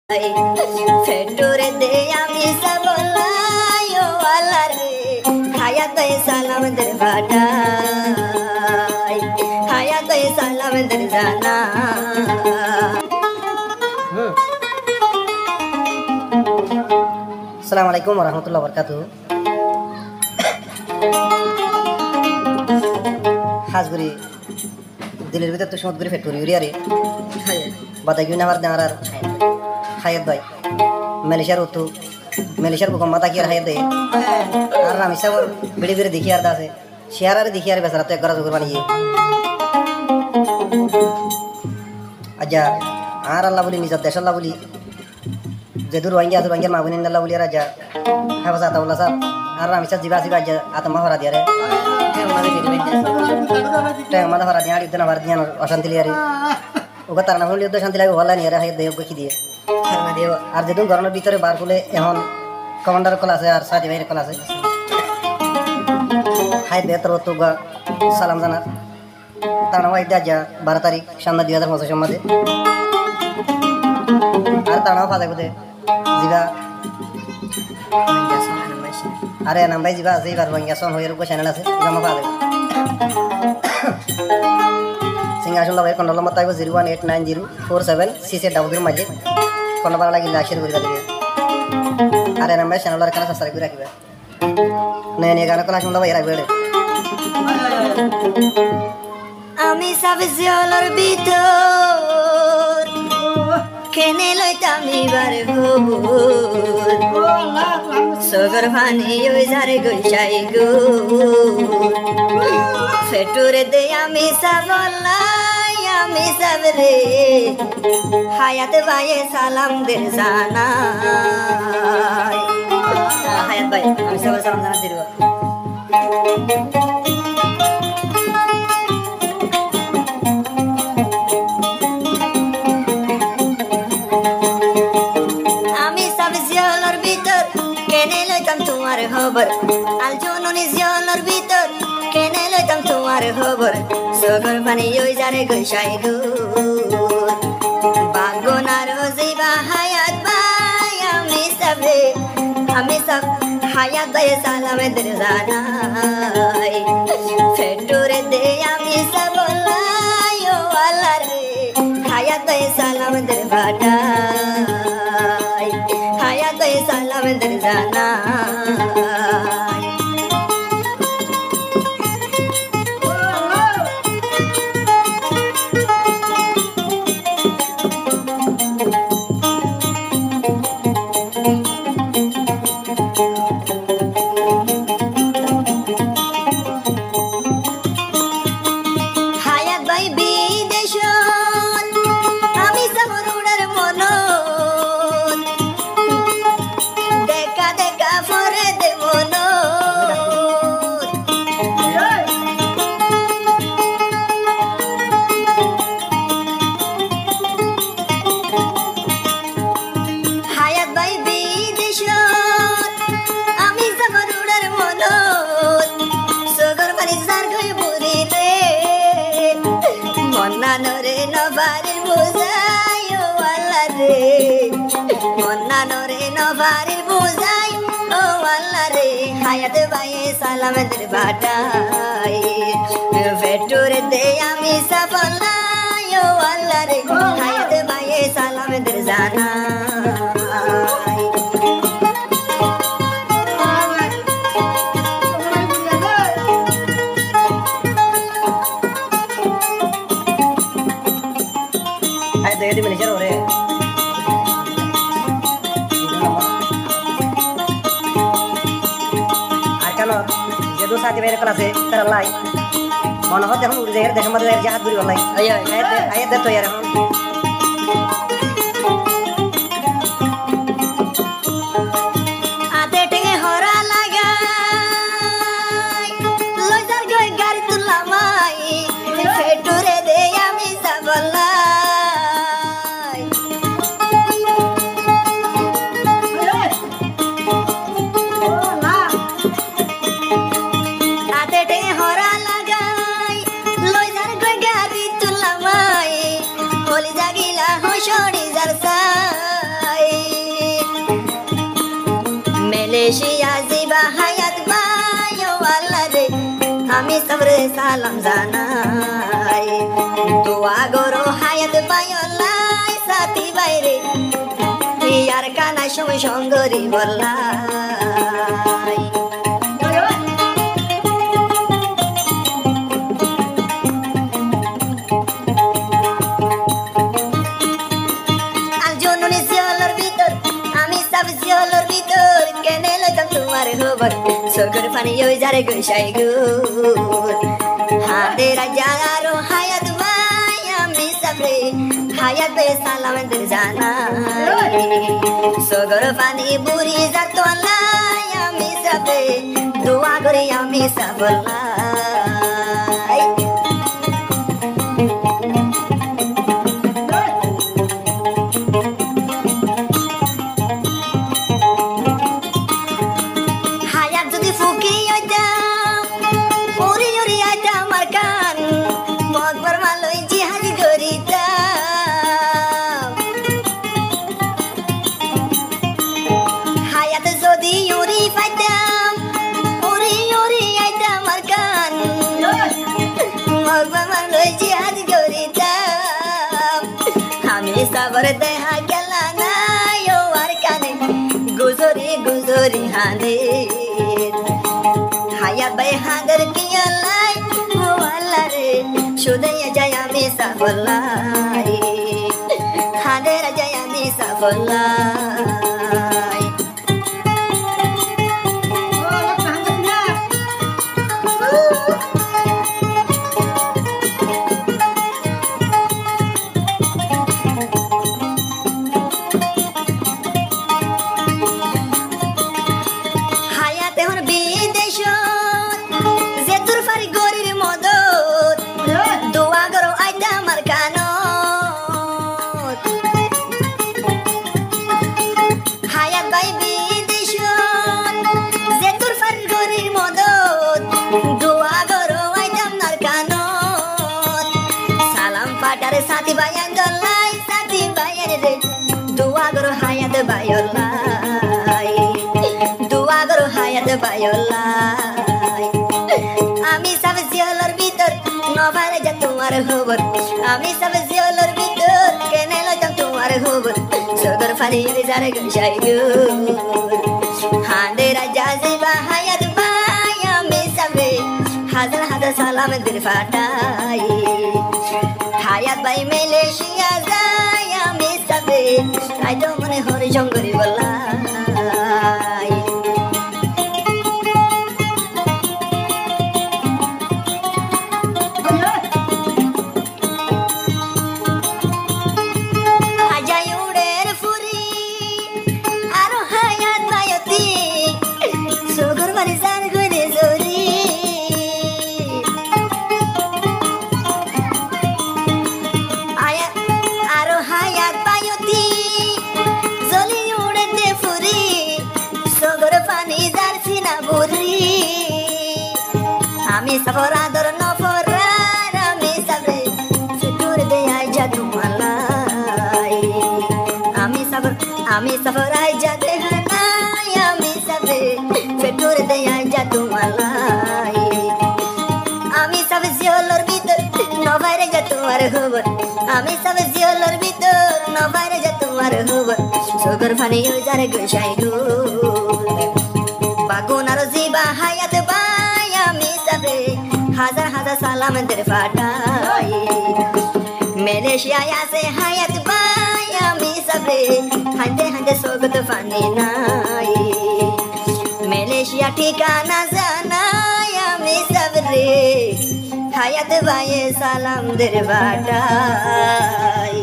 Fedore de amisa bolayo alare hayat salam dervada hayat salam derzana Assalamualaikum warahmatullahi wabarakatuh. Hasguri dilir ভিতর তো সমুদ্রে ফেটুরি উড়িয়ারে বাতাই গুনা মার দাঁড়ার hayat bay Malaysia bukan mata kira hayat deh karena misal beri dikhi ada sih siaran dikhi ada besar tuh ekor zukur bani aja Allah buli misal desal Allah buli jadur wangi mabunin Allah buli raja habis atau Allah sah karena misal jiwa aja atau mahara dia re mana hara dia itu nama dia asanti liari ওকে তার নাম লিয়ে তো শান্তি লাগে ভালো নিয়ে হাইত দেব কি দিয়ে আর যেদিন গরমের ভিতরে বার করলে এখন কমান্ডার কল আছে আর সাথী ভাইয়ের কল আছে হাইত দেয় তোর তো সালাম জানার তার নাম আইডা যা 12 তারিখ সামনে 2025 সম্মাদে আর তার নাম ফাদা কোতে জিবা আরে নাম ভাই জিবা আছে এবার ভাঙ্গা সন হয়ে রূপ চ্যানেল আছে জামা ফাদা Singasung lawai kondol mata ibu 0189047 maje kondol bala lagi lashir guri tadi ada namanya channel lar kana subscribe guri rakiba ne gana kala sung lawai rakiba ami sabziolor bitor kene loitami barhur sogar bhani oi jare goishai go fedore de ami sabolai ami sabre hayat baye salam derzana hayat baye ami sabar salam jana dirwa খবর আলজননি জিয়লর ভিতর কেনে লইতাম তোমার খবর সগর পানি ওই যারে গইসাই গো বাগনার জিবা হায়াত বাই আমি সব হায়াত বাই সালাম দেরজানাই ফেডরে দে আমি সব লাই ও আল্লাহ রে হায়াত বাই সালাম দেরবাটাই হায়াত বাই সালাম দেরজানাই Nore novare buzai o Allah re monna nore novare buzai o Allah re hayat baye salam derbatai fedore de ami sabolai o Allah re hayat baye salam derzana di Malaysia ore আর কেন যেদু সাথী ভাইয়ের ক্লাসে তারা লাই মনে হচ্ছে এখন উড়ে যায় দেখে মধ্যে জাহাজ ঘুরি বলাই আয়াত তো ইয়ার এখন আতে টেঙে হরা লাগাই লজার গই গাড়ি তুলামাই ফেটুরে দে আমি সাবলা Holy সবরে সালাম জানাই দোয়া গরো হায়াত পায়লাই সাথী বাইরে ইয়ার কানা সময় সঙ্গরি বললাই আলজননি সিওলর ভিতর আমি সব সিওলর ভিতর কেনে লইতাম তোমার খবর সরকার পানি ওই যারে গইসাই গো হাতে রাজা আরো হায়াত ভাই আমি সবরে হায়াত বে সালাম দের জানা সগর পানি বুড়ি যাত আল্লাহ আমি সবে দোয়া করি আমি সবলাই হায়াত যদি ফুকি আইতাম ওরি ওরি আইতাম আমার কান মগবার মালই জিহাদ করিতাম হায়াত যদি ওরি পাইতাম ওরি ওরি আইতাম আমার কান মগবার মালই জিহাদ করিতাম আমি সবর দেহা গেলা না ও আর কানে গুজরি গুজরি হানে হায়াত ভাই হাদের কিয়ালাই ও আল্লাহ রে শুধু যায় আমি সফলাই হাদের যায় আমি সফলাই হায়াতে হন বিদেশ যে তোর ফারি গরির মদত দোয়া করো আইতা আমার কানত হায়াত ভাই বিদেশ যে তোর ফারি গরির মদত দোয়া করো আইতা আমার কানত সালাম পাটারে সাথী ভাই আঙ্গলাই সাথী ভাইয়ের রে দোয়া করো হায়াত ভাইলাই দোয়া করো হায়াত ভাইলাই আমি সব জিয়লর ভিতর নভারে যা তোমার খবর আমি সব জিয়লর ভিতর কেনে লইতাম তোমার খবর সদর ফানি যারে গইসাই গো হাঁদে রাজা জিবা হায়াত ভাই আমি সবে হাজার হাজার সালাম দিল ফাটাই হায়াত ভাই মালয়েশিয়া যায় আমি সবে আইতো মনে হরি জঙ্গরি বলাই আজাই উড়ের ফুরি আরো হায়াত ভাইতি সুগুর বাড়ি সার গুনে জরি আরো হায়াত ভাইতি জলি উড়ে দে ফুরি সুগুর পানি জারছি না বুরি আমি সবর আদর নফরার আমি সবে সুদূর দে আই জাদু মালাই আমি সবর আই জাদে হানাই আমি সবে সুদূর দে আই জাদু মালাই আমি সব জিয়লর ভিতর নভারে যা তোমার খবর আমি সব জিয়লর ভিতর নভারে যা তোমার খবর সুগর ফানি যারে গইসাই গো বাগুনার জিবা হায়াত ভাই আমি সবে হাজার হাজার সালাম দের ফাটাই মালয়েশিয়ায় আছে হায়াত ভাই আমি সবে হাঁটে হাঁটে সোগত ফানি নাই মালয়েশিয়া ঠিকানা জানাই আমি সবরে হায়াত ভাই সালাম দের ফাটাই